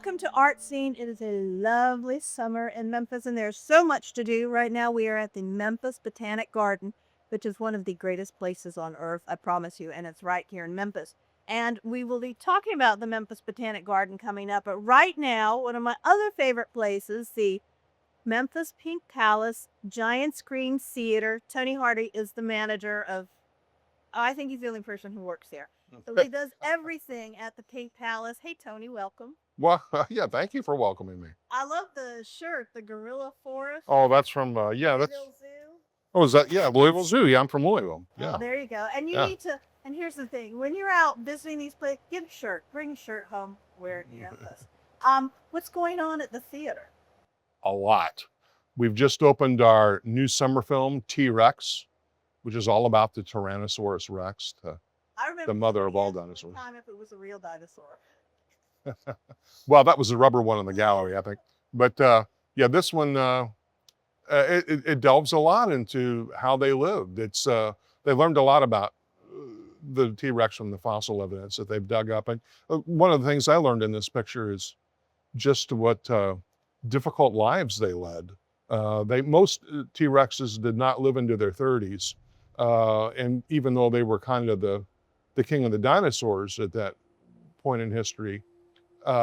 welcome to Art Scene. It is a lovely summer in Memphis, and there's so much to do. Right now, we are at the Memphis Botanic Garden, which is one of the greatest places on earth, I promise you, and it's right here in Memphis. And we will be talking about the Memphis Botanic Garden coming up. But right now, one of my other favorite places, the Memphis Pink Palace Giant Screen Theater. Tony Hardy is the manager of, I think he's the only person who works there. So he does everything at the Pink Palace. Hey, Tony, welcome. Well, yeah, thank you for welcoming me. I love the shirt, the Gorilla Forest. Oh, that's from, yeah, that's, Louisville Zoo. oh, is that, yeah, Louisville Zoo. Yeah, I'm from Louisville. Yeah. Oh, there you go. And you Yeah. need to, and here's the thing, when you're out visiting these places, get a shirt, bring a shirt home, wear it in Memphis. What's going on at the theater? A lot. We've just opened our new summer film, T-Rex, which is all about the Tyrannosaurus Rex, I remember the mother of all asking dinosaurs. one time if it was a real dinosaur. Well, that was the rubber one in the gallery, I think. But yeah, this one, it delves a lot into how they lived. It's they learned a lot about the T-Rex from the fossil evidence that they've dug up. And one of the things I learned in this picture is just what difficult lives they led. Most T-Rexes did not live into their 30s, and even though they were kind of the king of the dinosaurs at that point in history,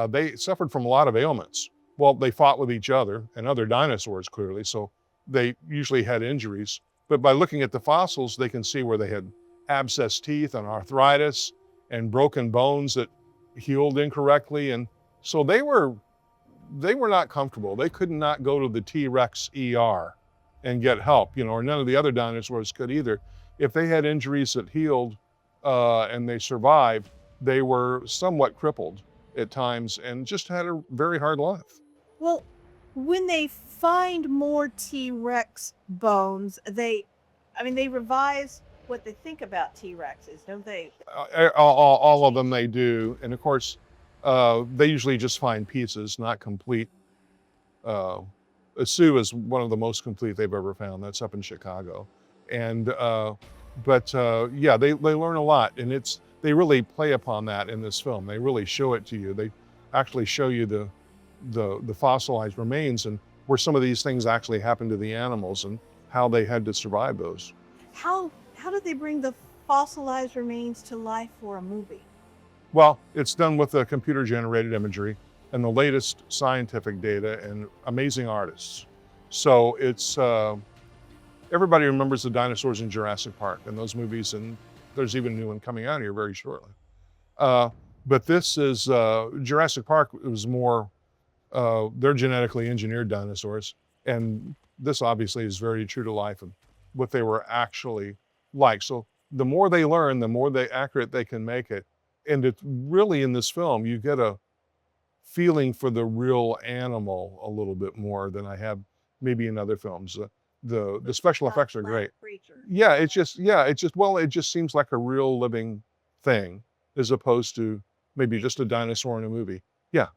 they suffered from a lot of ailments. Well, they fought with each other and other dinosaurs, clearly, so they usually had injuries. But by looking at the fossils, they can see where they had abscessed teeth and arthritis and broken bones that healed incorrectly. And so they were not comfortable. They could not go to the T-Rex ER and get help, or none of the other dinosaurs could either. If they had injuries that healed and they survived, they were somewhat crippled at times and just had a very hard life. Well, when they find more T-Rex bones, they revise what they think about T-Rexes, don't they? All of them they do. And of course, they usually just find pieces, not complete. A Sioux is one of the most complete they've ever found. That's up in Chicago. And, yeah, they learn a lot. And they really play upon that in this film. They really show it to you. They actually show you the fossilized remains and where some of these things actually happened to the animals and how they had to survive those. How did they bring the fossilized remains to life for a movie? Well, it's done with the computer-generated imagery and the latest scientific data and amazing artists. So it's, everybody remembers the dinosaurs in Jurassic Park and those movies, and there's even a new one coming out here very shortly. But this is, Jurassic Park was more, they're genetically engineered dinosaurs. And this obviously is very true to life and what they were actually like. So the more they learn, the more accurate they can make it. And it's really, in this film, you get a feeling for the real animal a little bit more than I have maybe in other films. The special effects are great. Yeah, it just seems like a real living thing as opposed to maybe just a dinosaur in a movie. Yeah.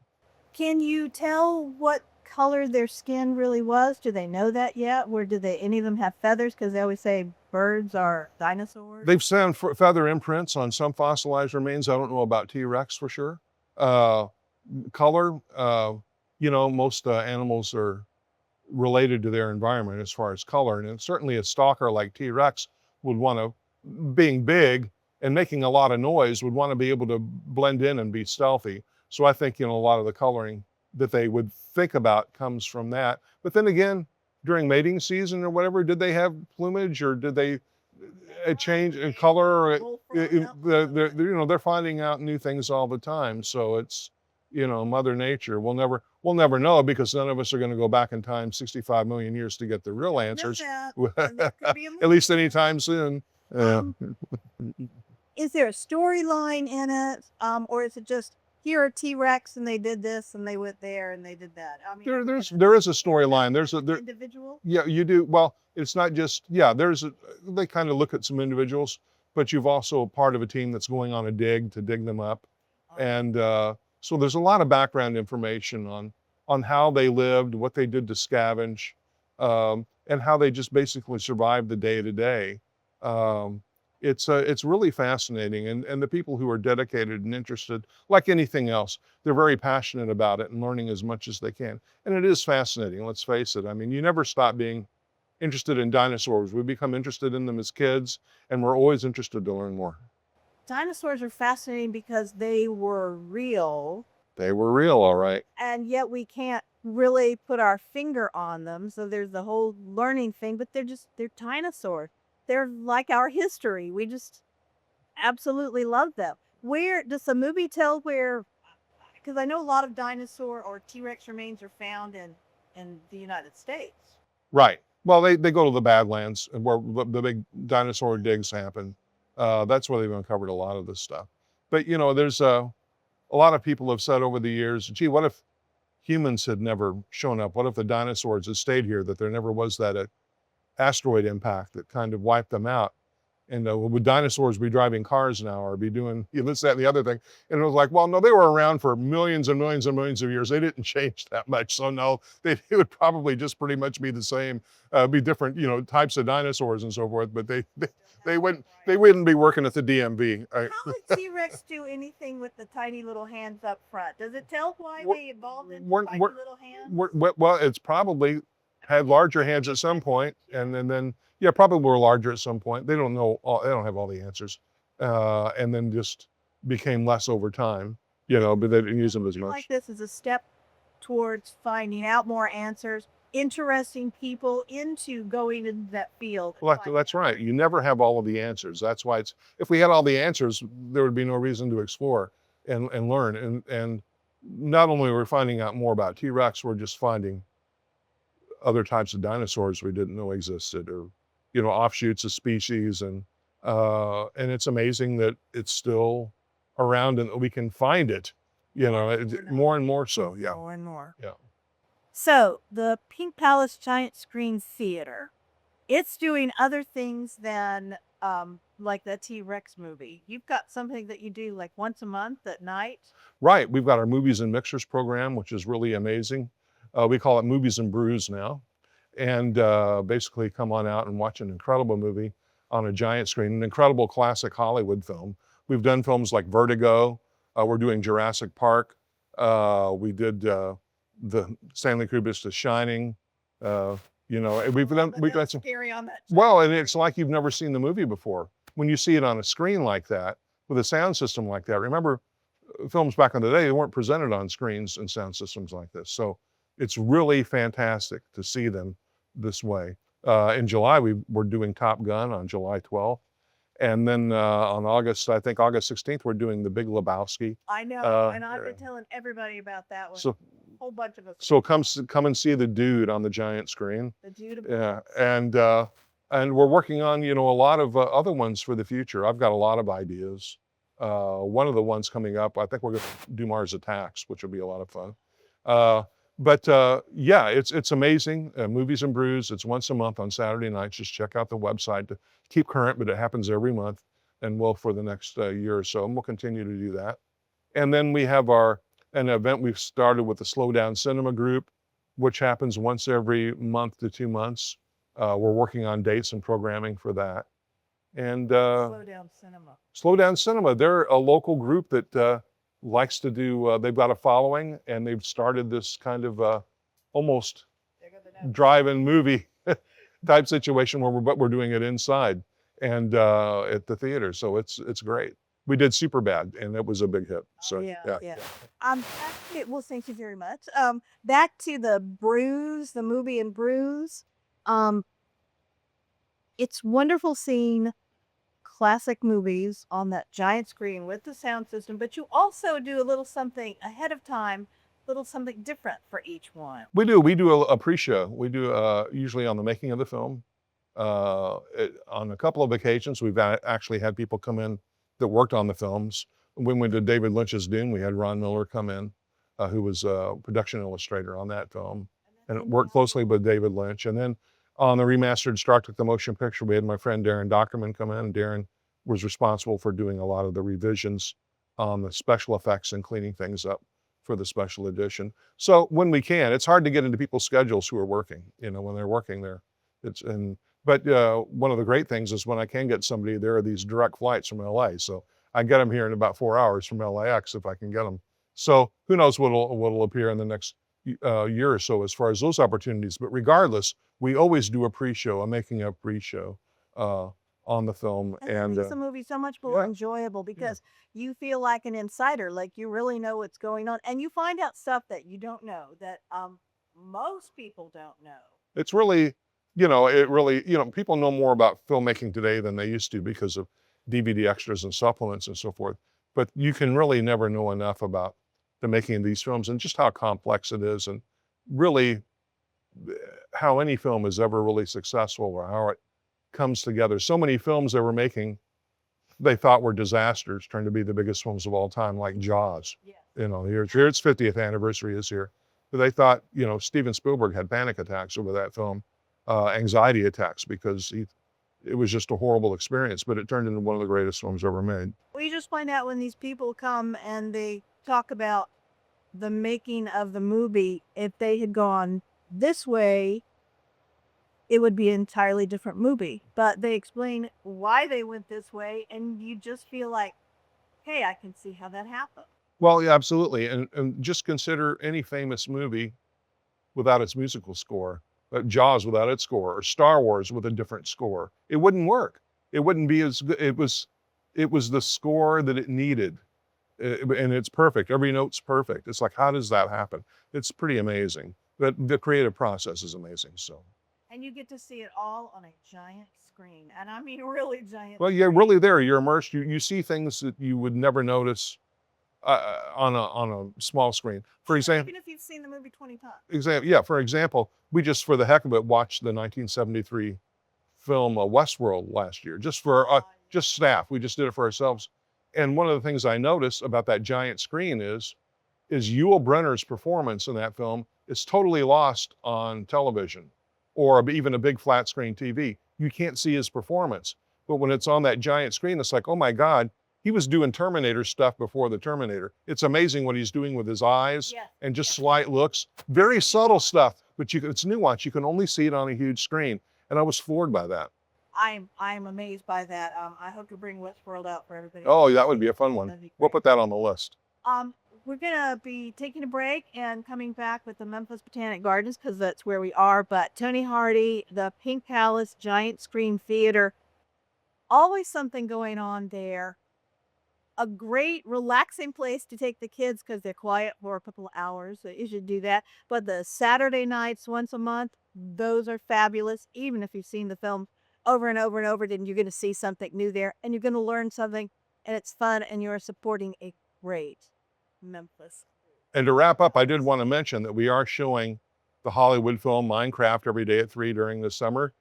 Can you tell what color their skin really was? Do they know that yet? Or do any of them have feathers? Because they always say birds are dinosaurs. They've found feather imprints on some fossilized remains. I don't know about T-Rex for sure. Color, most animals are related to their environment as far as color. And certainly a stalker like T-Rex would want to, being big and making a lot of noise, would want to be able to blend in and be stealthy. So I think, a lot of the coloring that they would think about comes from that. But then again, during mating season or whatever, did they have plumage or did they change in color? They're finding out new things all the time. So it's, Mother Nature. We'll never know because none of us are going to go back in time 65 million years to get the real answers. At least anytime soon. Is there a storyline in it? Or is it just, here are T-Rex and they did this and they went there and they did that? There is a storyline. There's individual? Yeah, you do. Well, it's not just, they kind of look at some individuals, but you've also part of a team that's going on a dig to dig them up. And so there's a lot of background information on how they lived, what they did to scavenge, and how they just basically survived the day to day. It's really fascinating, and the people who are dedicated and interested, like anything else, they're very passionate about it and learning as much as they can. And it is fascinating, let's face it. I mean, you never stop being interested in dinosaurs. We become interested in them as kids, and we're always interested to learn more. Dinosaurs are fascinating because they were real, They were real, all right. and yet we can't really put our finger on them. So there's the whole learning thing, but they're dinosaurs. They're like our history. We just absolutely love them. Where does the movie tell where? Because I know a lot of dinosaur or T-Rex remains are found in the United States. Right. Well, they go to the Badlands where the big dinosaur digs happen. That's where they've uncovered a lot of this stuff. But there's a lot of people have said over the years, gee, what if humans had never shown up? What if the dinosaurs had stayed here, that there never was that asteroid impact that kind of wiped them out? And would dinosaurs be driving cars now or be doing this, that, and the other thing? And it was like, well, no, they were around for millions and millions and millions of years. They didn't change that much. So no, it would probably just pretty much be the same, be different, types of dinosaurs and so forth. But they wouldn't be working at the DMV. How did T-Rex do anything with the tiny little hands up front? Does it tell why they evolved into We're- tiny we're- little hands? Well, it's probably had larger hands at some point, and then yeah, probably were larger at some point. They don't know. They don't have all the answers, and then just became less over time. But they didn't use them as much. Like this is a step towards finding out more answers, interesting people into going into that field. and Well, finding that's out. right. You never have all of the answers. That's why if we had all the answers, there would be no reason to explore and learn. And not only are we finding out more about T-Rex, we're just finding other types of dinosaurs we didn't know existed, or offshoots of species, and it's amazing that it's still around and that we can find it. More and more so. Yeah. More and more. Yeah. So the Pink Palace Giant Screen Theater, it's doing other things than like the T-Rex movie. You've got something that you do like once a month at night. Right. We've got our Movies and Mixers program, which is really amazing. We call it Movies and Brews now. And basically come on out and watch an incredible movie on a giant screen, an incredible classic Hollywood film. We've done films like Vertigo. We're doing Jurassic Park. We did the Stanley Kubrick's The Shining. We've done some. Scary on that. Well, and it's like you've never seen the movie before. When you see it on a screen like that, with a sound system like that, remember, films back in the day, they weren't presented on screens and sound systems like this. So it's really fantastic to see them this way. In July, we're doing Top Gun on July 12th. And then on August 16th, we're doing The Big Lebowski. I know, and I've been telling everybody about that one. So, whole bunch of us. so come and see the dude on the giant screen. The dude. Yeah, and we're working on a lot of other ones for the future. I've got a lot of ideas. One of the ones coming up, I think we're going to do Mars Attacks, which will be a lot of fun. But yeah, it's amazing. Movies and Brews. It's once a month on Saturday nights. Just check out the website to keep current, but it happens every month, and will for the next year or so, and we'll continue to do that. And then we have an event we've started with the Slow Down Cinema Group, which happens once every month to 2 months. We're working on dates and programming for that. And Slow Down Cinema. Slow Down Cinema, they're a local group that likes to do, they've got a following, and they've started this kind of almost drive-in movie type situation where we're doing it inside and at the theater. So it's great. We did Superbad, and it was a big hit. So yeah. Well, thank you very much. Back to the Brews, the movie and Brews. It's wonderful seeing classic movies on that giant screen with the sound system, but you also do a little something ahead of time, a little something different for each one. We do a pre-show. We do usually on the making of the film. On a couple of occasions, we've actually had people come in that worked on the films. When we did David Lynch's Dune, we had Ron Miller come in, who was a production illustrator on that film, and worked closely with David Lynch. And then on the remastered Star Trek the Motion Picture, we had my friend Darren Dockerman come in, and Darren was responsible for doing a lot of the revisions on the special effects and cleaning things up for the special edition. So when we can, it's hard to get into people's schedules who are working. When they're working there, and But one of the great things is when I can get somebody, there are these direct flights from LA. So I get them here in about 4 hours from LAX if I can get them. So who knows what'll appear in the next year or so as far as those opportunities. But regardless, we always do a pre-show, a making of pre-show on the film. And that makes the movie so much more yeah, enjoyable because you feel like an insider, like you really know what's going on, and you find out stuff that you don't know that most people don't know. it's really, it really, people know more about filmmaking today than they used to because of DVD extras and supplements and so forth. But you can really never know enough about the making of these films and just how complex it is, and really how any film is ever really successful or how it comes together. So many films they were making, they thought were disasters, turned to be the biggest films of all time, like Jaws. Yeah. Here its 50th anniversary is here. But they thought, Steven Spielberg had panic attacks over that film, anxiety attacks, because it was just a horrible experience, but it turned into one of the greatest films ever made. We just find out when these people come and they talk about the making of the movie, if they had gone this way, it would be an entirely different movie. But they explain why they went this way, and you just feel like, hey, I can see how that happened. Well, yeah, absolutely. And just consider any famous movie without its musical score, Jaws without its score, or Star Wars with a different score. It wouldn't work. It wouldn't be as good. It was the score that it needed. And it's perfect. Every note's perfect. It's like, how does that happen? It's pretty amazing. But the creative process is amazing. So. And you get to see it all on a giant screen. And I mean, really giant. Well, you're really there. You're immersed. You see things that you would never notice on a small screen. For example, even if you've seen the movie 20 times. For example, we just for the heck of it watched the 1973 film Westworld last year, just for just staff. We just did it for ourselves. And one of the things I noticed about that giant screen is Yul Brynner's performance in that film is totally lost on television or even a big flat screen TV. You can't see his performance. But when it's on that giant screen, it's like, oh my God, he was doing Terminator stuff before the Terminator. It's amazing what he's doing with his eyes and just slight looks. Very subtle stuff, but it's nuanced. You can only see it on a huge screen. And I was floored by that. I'm amazed by that. I hope to bring Westworld out for everybody. Oh, that would be a fun one. We'll put that on the list. We're gonna be taking a break and coming back with the Memphis Botanic Gardens because that's where we are. But Tony Hardy, the Pink Palace Giant Screen Theater, always something going on there. A great relaxing place to take the kids because they're quiet for a couple of hours. So you should do that. But the Saturday nights once a month, those are fabulous. Even if you've seen the film over and over and over, then you're going to see something new there and you're going to learn something, and it's fun, and you're supporting a great Memphis. And to wrap up, I did want to mention that we are showing the Hollywood film Minecraft every day at 3 during the summer,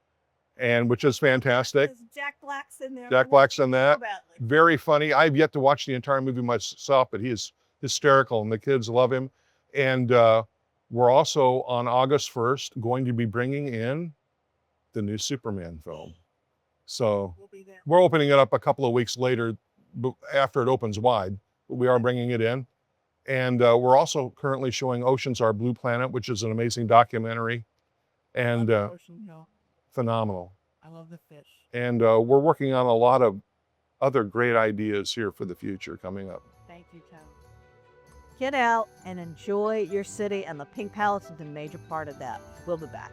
and which is fantastic. Jack Black's in there. Jack Black's in that. Very funny. I've yet to watch the entire movie myself, but he is hysterical and the kids love him. And we're also on August 1st going to be bringing in the new Superman film. So we're opening it up a couple of weeks later after it opens wide, but we are bringing it in. And we're also currently showing Oceans, Our Blue Planet, which is an amazing documentary. And phenomenal. I love the fish. And we're working on a lot of other great ideas here for the future coming up. Thank you, Tony. Get out and enjoy your city, and the Pink Palace is a major part of that. We'll be back.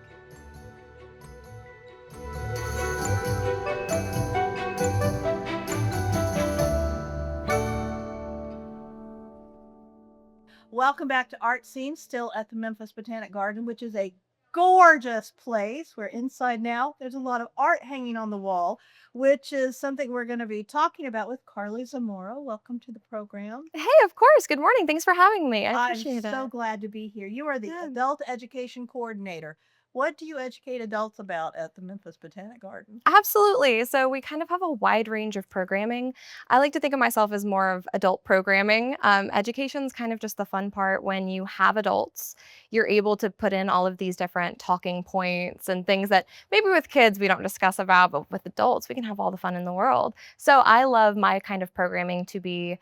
Welcome back to Art Scene, still at the Memphis Botanic Garden, which is a gorgeous place. We're inside now. There's a lot of art hanging on the wall, which is something we're going to be talking about with Carlee Zamora. Welcome to the program. Hey, of course. Good morning. Thanks for having me. I appreciate it. I'm so glad to be here. You are the Adult Education Coordinator. What do you educate adults about at the Memphis Botanic Garden? Absolutely. So we kind of have a wide range of programming. I like to think of myself as more of adult programming. Education's kind of just the fun part. When you have adults, you're able to put in all of these different talking points and things that maybe with kids we don't discuss about, but with adults we can have all the fun in the world. So I love my kind of programming to be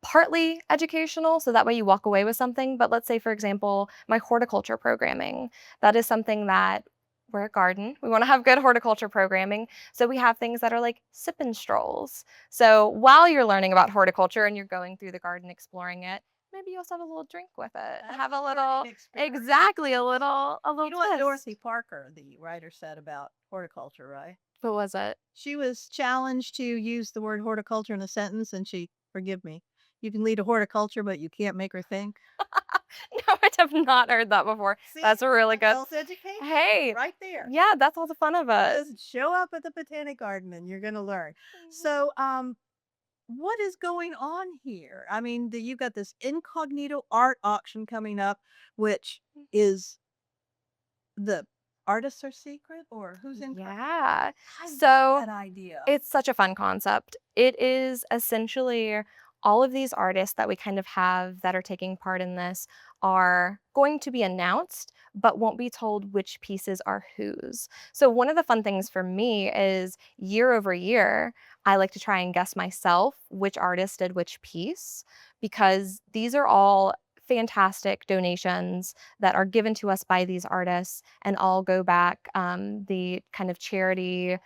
partly educational, so that way you walk away with something. But let's say, for example, my horticulture programming, that is something that we're a garden. We want to have good horticulture programming. So we have things that are like sip and strolls. So while you're learning about horticulture and you're going through the garden exploring it, maybe you also have a little drink with it. That's Have a a learning little experience. exactly a You little know what twist. Dorothy Parker, the writer, said about horticulture, right? What was it? She was challenged to use the word horticulture in a sentence, and she, forgive me, you can lead a horticulture, but you can't make her think. No, I have not heard that before. See, That's a really good. health education, Hey, right there. yeah, that's all the fun of it. Just show up at the Botanic Garden, and you're going to learn. Mhm. So, what is going on here? I mean, you've got this Incognito Art Auction coming up, which is the artists are secret, or who's in? Yeah. I love So that idea. it's such a fun concept. It is essentially all of these artists that we kind of have that are taking part in this are going to be announced, but won't be told which pieces are whose. So, one of the fun things for me is year over year, I like to try and guess myself which artist did which piece because these are all fantastic donations that are given to us by these artists and all go back the kind of charity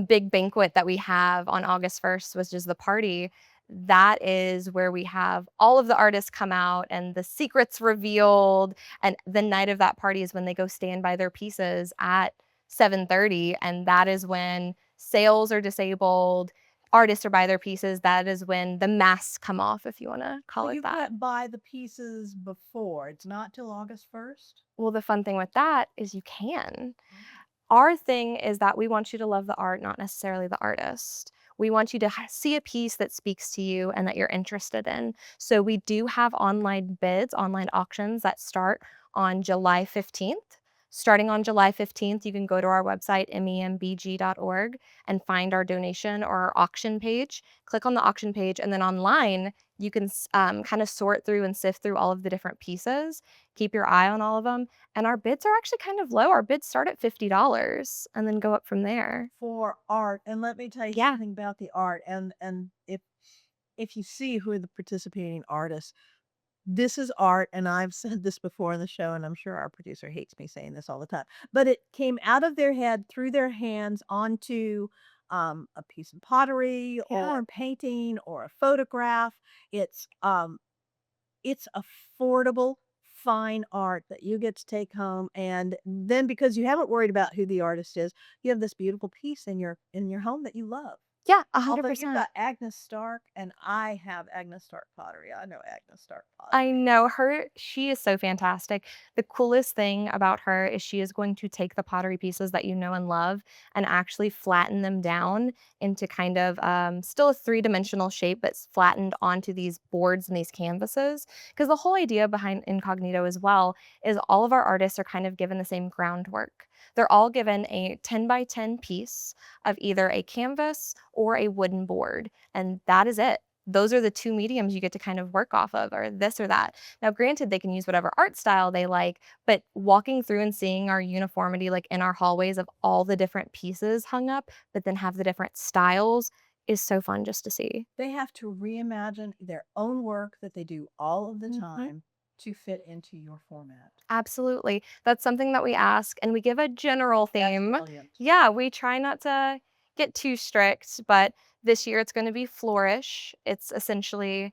big banquet that we have on August 1st, which is the party, that is where we have all of the artists come out and the secrets revealed. And the night of that party is when they go stand by their pieces at 7:30, and that is when sales are disabled. Artists are by their pieces. That is when the masks come off, if you want to call So it you that. can't buy the pieces before. It's not till August 1st? Well, the fun thing with that is you can. Our thing is that we want you to love the art, not necessarily the artist. We want you to see a piece that speaks to you and that you're interested in. So we do have online bids, online auctions that start on July 15th. Starting on July 15th, you can go to our website, membg.org, and find our donation or our auction page. Click on the auction page, and then online, you can kind of sort through and sift through all of the different pieces. Keep your eye on all of them. And our bids are actually kind of low. Our bids start at $50 and then go up from there. For art, and let me tell you Yeah. something about the art, and if you see who are the participating artists, this is art, and I've said this before in the show, and I'm sure our producer hates me saying this all the time, but it came out of their head, through their hands, onto, a piece of pottery Yeah. or a painting or a photograph. It's, um it's affordable, fine art that you get to take home, and then because you haven't worried about who the artist is, you have this beautiful piece in your home that you love. Yeah, Although you've 100%. got Agnes Stark, and I have Agnes Stark pottery. I know Agnes Stark I pottery. know her. She is so fantastic. The coolest thing about her is she is going to take the pottery pieces that you know and love and actually flatten them down into kind of still a three-dimensional shape, but flattened onto these boards and these canvases. Because the whole idea behind Incognito as well is all of our artists are kind of given the same groundwork. They're all given a 10 by 10 piece of either a canvas or a wooden board, and that is it. Those are the two mediums you get to kind of work off of, or this or that. Now, granted, they can use whatever art style they like, but walking through and seeing our uniformity, like in our hallways of all the different pieces hung up, but then have the different styles is so fun just to see. They have to reimagine their own work that they do all of the Mhm. time to fit into your format. Absolutely. That's something that we ask, and we give a general That's theme. brilliant. Yeah, we try not to get too strict, but this year it's going to be flourish. It's essentially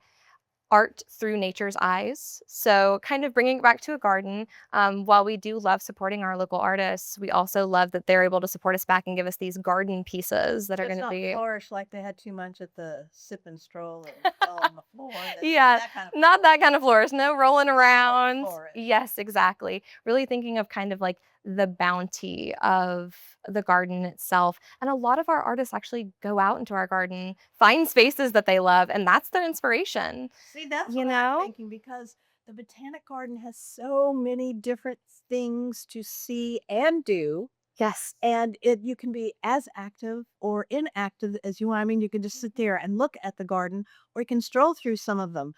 art through nature's eyes. So, kind of bringing it back to a garden. While we do love supporting our local artists, we also love that they're able to support us back and give us these garden pieces that are It's going to not be, flourish like they had too much at the sip and stroll and fell on the floor. yeah, That kind of not that kind of flourish, no rolling around. flourish. Yes, exactly. Really thinking of kind of like the bounty of the garden itself. And a lot of our artists actually go out into our garden, find spaces that they love, and that's their inspiration. See, that's You what I'm know? thinking because the Botanic Garden has so many different things to see and do. Yes. And you can be as active or inactive as you want. I mean, you can just sit there and look at the garden, or you can stroll through some of them.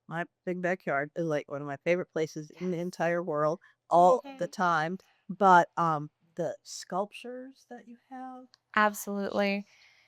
My big backyard is like one of my favorite places in the entire world, all the Mhm. time. But the sculptures that you have, Absolutely.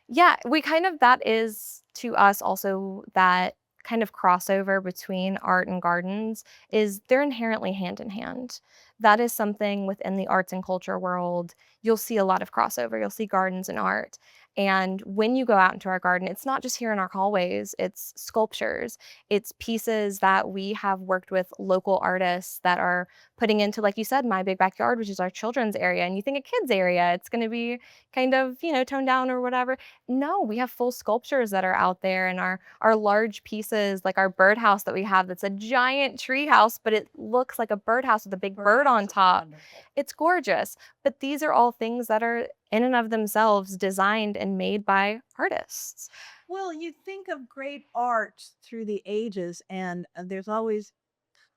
Yeah, we kind of that is to us also that kind of crossover between art and gardens is they're inherently hand in hand. that is something within the arts and culture world. You'll see a lot of crossover. You'll see gardens and art. And when you go out into our garden, it's not just here in our hallways, it's sculptures, it's pieces that we have worked with local artists that are putting into, like you said, my big backyard, which is our children's area. And you think a kids area, it's going to be kind of, toned down or whatever. No, we have full sculptures that are out there, and our large pieces, like our birdhouse that we have, that's a giant tree house, but it looks like a birdhouse with a big bird on top. It's gorgeous. But these are all things that are in and of themselves designed and made by artists. Well, you think of great art through the ages, and there's always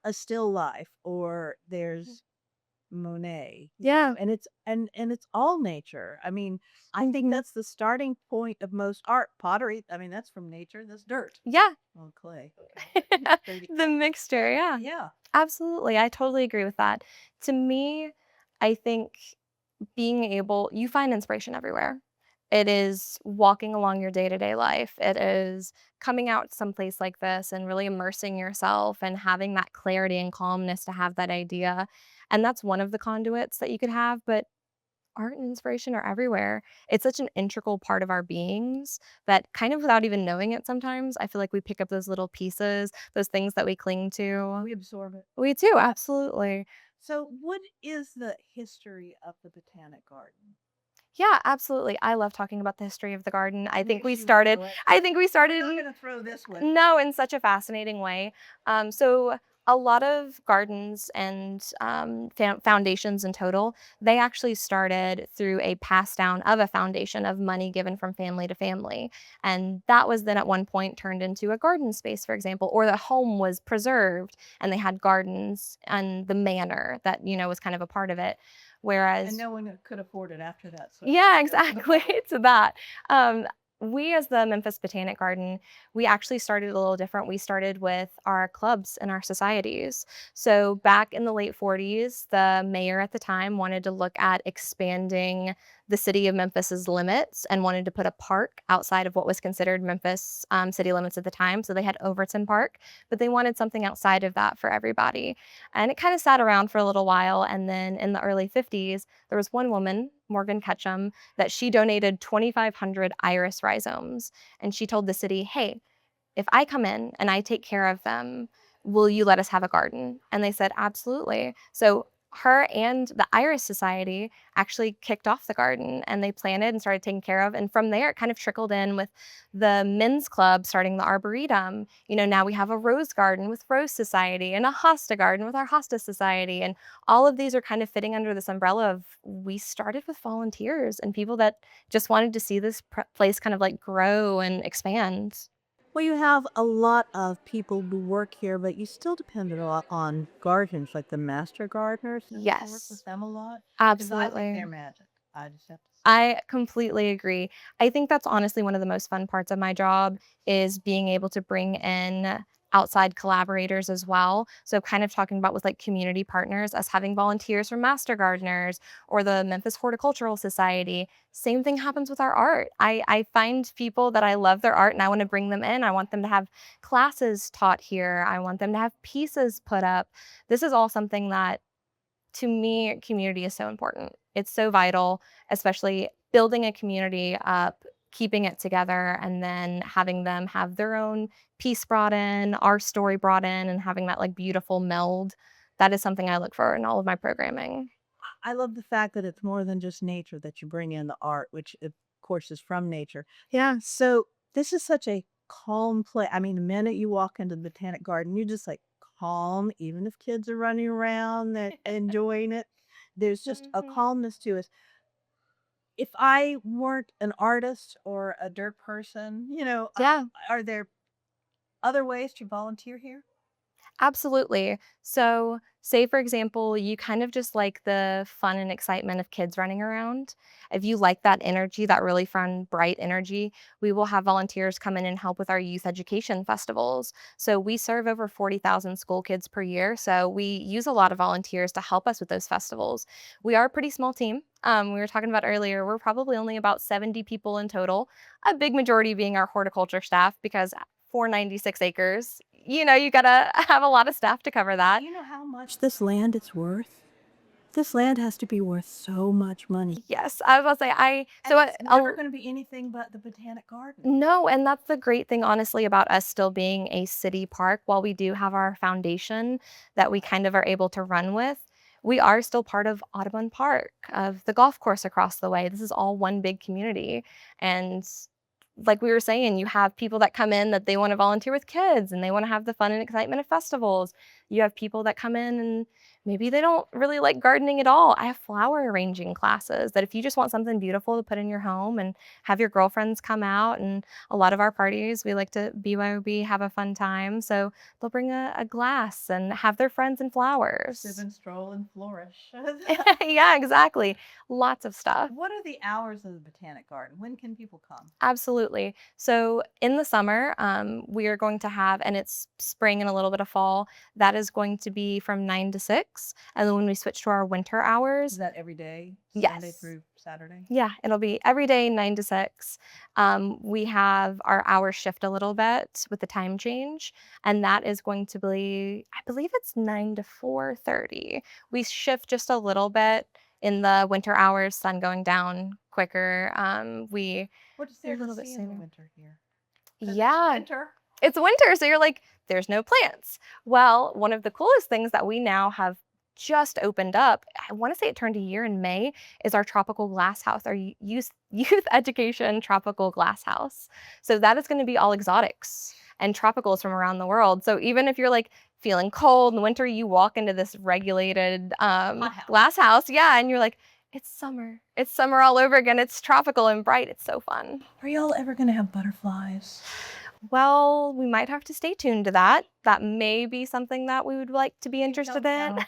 a still life, or there's Monet. Yeah. And it's all nature. I mean, I think that's the starting point of most art. Pottery, I mean, that's from nature. That's dirt. Yeah. Well, clay. The mixture, yeah. Yeah. Absolutely. I totally agree with that. To me, I think you find inspiration everywhere. It is walking along your day-to-day life. It is coming out someplace like this and really immersing yourself and having that clarity and calmness to have that idea. And that's one of the conduits that you could have, but art and inspiration are everywhere. It's such an integral part of our beings that, kind of without even knowing it sometimes, I feel like we pick up those little pieces, those things that we cling to. We absorb it. We do, absolutely. So, what is the history of the Botanic Garden? Yeah, absolutely. I love talking about the history of the garden. I think we Yes, you started do it. I think we I'm started not gonna throw this one. no, in such a fascinating way. So a lot of gardens and foundations in total, they actually started through a pass down of a foundation of money given from family to family. And that was then at one point turned into a garden space, for example, or the home was preserved and they had gardens and the manor that, was kind of a part of it. And Whereas no one could afford it after that. So yeah, exactly. To that. Um, we, as the Memphis Botanic Garden, we actually started a little different. We started with our clubs and our societies. So back in the late 40s, the mayor at the time wanted to look at expanding the city of Memphis's limits and wanted to put a park outside of what was considered Memphis city limits at the time. So they had Overton Park, but they wanted something outside of that for everybody. And it kind of sat around for a little while. And then in the early 50s, there was one woman, Morgan Ketchum, that she donated 2,500 iris rhizomes. And she told the city, hey, if I come in and I take care of them, will you let us have a garden? And they said, absolutely. So her and the Iris Society actually kicked off the garden, and they planted and started taking care of. And from there, it kind of trickled in with the men's club starting the Arboretum. Now we have a rose garden with Rose Society and a hosta garden with our Hosta Society. And all of these are kind of fitting under this umbrella of, we started with volunteers and people that just wanted to see this place kind of like grow and expand. Well, you have a lot of people who work here, but you still depend a lot on gardens, like the master gardeners. Don't you work Yes, with them a lot? 'Cause I think absolutely. they're magic. I just have to say. I completely agree. I think that's honestly one of the most fun parts of my job, is being able to bring in outside collaborators as well. So kind of talking about with like community partners, us having volunteers from Master Gardeners or the Memphis Horticultural Society. Same thing happens with our art. I find people that I love their art and I want to bring them in. I want them to have classes taught here. I want them to have pieces put up. This is all something that, to me, community is so important. It's so vital, especially building a community up, keeping it together, and then having them have their own piece brought in, our story brought in, and having that like beautiful meld. That is something I look for in all of my programming. I love the fact that it's more than just nature that you bring in the art, which of course is from nature. Yeah. So this is such a calm place. I mean, the minute you walk into the Botanic Garden, you're just like calm, even if kids are running around and enjoying it. There's just a Mhm. calmness to it. If I weren't an artist or a dirt person, Yeah. are there other ways to volunteer here? Absolutely. So, say for example, you kind of just like the fun and excitement of kids running around. If you like that energy, that really fun, bright energy, we will have volunteers come in and help with our youth education festivals. So, we serve over 40,000 school kids per year. So, we use a lot of volunteers to help us with those festivals. We are a pretty small team. We were talking about earlier, we're probably only about 70 people in total, a big majority being our horticulture staff, because for 96 acres, you gotta have a lot of staff to cover Do that. you know how much this land is worth? This land has to be worth so much money. Yes, I was about to say, And it's never going to be anything but the Botanic Garden. no, and that's the great thing, honestly, about us still being a city park. While we do have our foundation that we kind of are able to run with, we are still part of Audubon Park, of the golf course across the way. This is all one big community. And like we were saying, you have people that come in that they want to volunteer with kids and they want to have the fun and excitement of festivals. You have people that come in and maybe they don't really like gardening at all. I have flower arranging classes that if you just want something beautiful to put in your home and have your girlfriends come out, and a lot of our parties, we like to BYOB, have a fun time. So they'll bring a glass and have their friends and flowers. Sip and stroll and flourish. Yeah, exactly. Lots of stuff. What are the hours of the Botanic Garden? When can people come? Absolutely. So in the summer, we are going to have, and it's spring and a little bit of fall, that is going to be from 9 to 6. And then when we switch to our winter Is hours, that every day? Sunday yes. through Saturday? Yeah, it'll be every day 9 to 6. We have our hours shift a little bit with the time change, and that is going to be, I believe it's 9 to 4:30. We shift just a little bit in the winter hours, sun going down quicker. What is A there to little bit see in the sooner. winter here? 'Cause it's Yeah, winter. it's winter, so you're like, there's no plants. Well, one of the coolest things that we now have just opened up, I want to say it turned a year in May, is our tropical glass house, our youth education tropical glass house. So that is going to be all exotics and tropicals from around the world. So even if you're like feeling cold in the winter, you walk into this regulated Hot house. glass house, yeah, and you're like, it's summer. It's summer all over again. It's tropical and bright. It's so fun. Are y'all ever going to have butterflies? Well, we might have to stay tuned to that. That may be something that we would like to be interested in.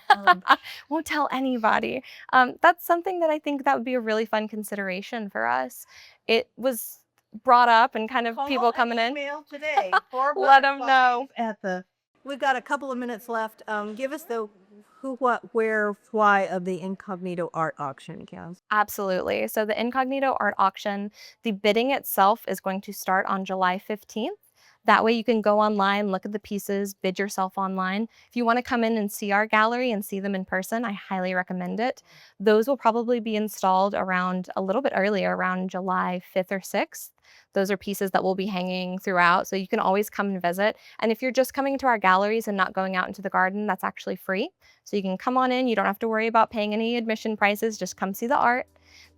Won't tell anybody. That's something that I think that would be a really fun consideration for us. It was brought up and kind of people coming in. Email today for Let 'em know. butterflies. We've got a couple of minutes left. Give us the who, what, where, why of the Incognito Art Auction, Kaz. Absolutely. So the Incognito Art Auction, the bidding itself is going to start on July 15th. That way you can go online, look at the pieces, bid yourself online. If you want to come in and see our gallery and see them in person, I highly recommend it. Those will probably be installed around a little bit earlier, around July 5th or 6th. Those are pieces that will be hanging throughout, so you can always come and visit. And if you're just coming to our galleries and not going out into the garden, that's actually free. So you can come on in, you don't have to worry about paying any admission prices, just come see the art.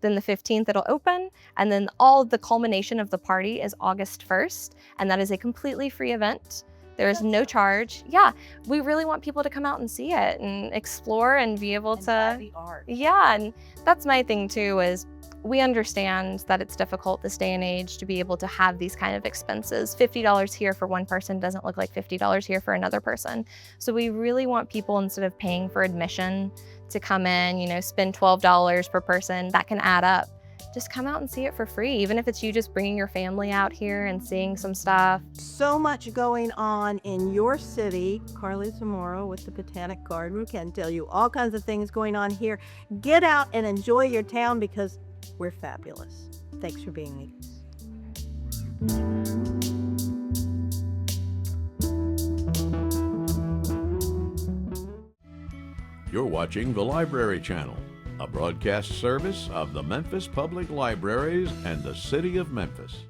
Then the 15th it'll open, and then all the culmination of the party is August 1st, and that is a completely free event. There is no charge. Yeah, we really want people to come out and see it and explore and be able And buy to, the art. yeah, and that's my thing too, is we understand that it's difficult this day and age to be able to have these kind of expenses. $50 here for one person doesn't look like $50 here for another person. So we really want people, instead of paying for admission to come in, spend $12 per person, that can add up. Just come out and see it for free, even if it's you just bringing your family out here and seeing some stuff. So much going on in your city. Carlee Zamora with the Botanic Garden. We can tell you all kinds of things going on here. Get out and enjoy your town because we're fabulous. Thanks for being with us. You're watching the Library Channel, a broadcast service of the Memphis Public Libraries and the City of Memphis.